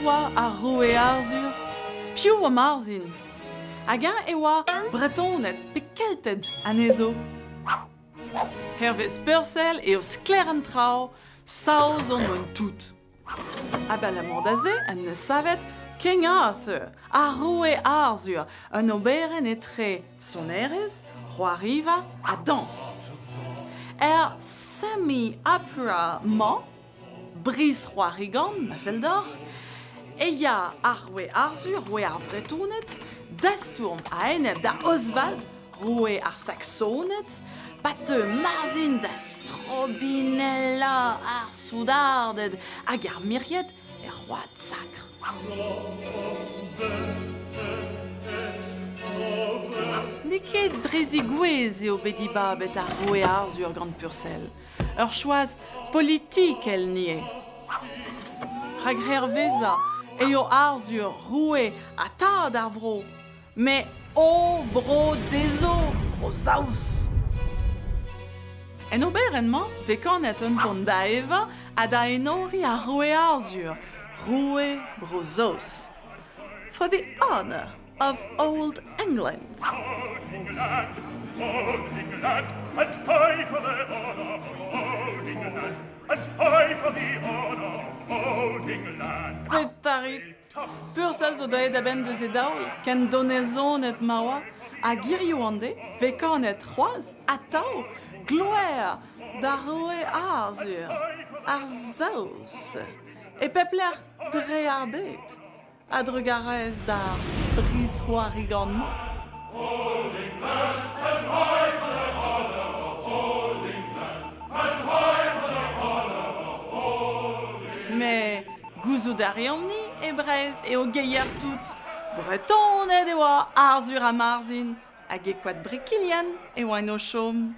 oa a roue arzur, piou oa marzin. Hag e oa bretonet pekelted anezo. Hervez peursel eo skler an trao, saoz on mon tout. Abalamor da ze, en ne savet, King Arthur, a roue arzur, un oberen etre sonerez, roi riva, a dans. Semi-opera man, bris roi rigan, na feldor, eia ar roue arzur, roue ar vretonet, dasturm a enep da Oswald, roue ar saxonet, pat marzin da strobinella ar soudardet hag ar miriet roi sacre. Niket drezigouez eo bedibabet ar roue arzur gant pursel. Ur choaz politik el nie. Hag herveza eo arzur roue a tad ar vro, me o bro dezo, bro saus. En oberenman, vekanet un ton da eva a da enori a roue arzur, roue brozos. For the honor of Old England. Old England, and high for the honor of Old England, and high for the honor of Old England. Petari, pursal zo da ben de zedaol, ken donezon et mawa, a girioù ande, vekanet c'hoaz, a tao, gloer, da roue arzur, ar zaous, e pepler dre ar bet, a drugarez da bris roi rigan. Old England, and high for the honor of Old England, and high for the honor of Old England. Me gouzout a reomni e brez eo geier tout, breton ed e oa arzur a marzin, hag e koad brekilian e oa no chom.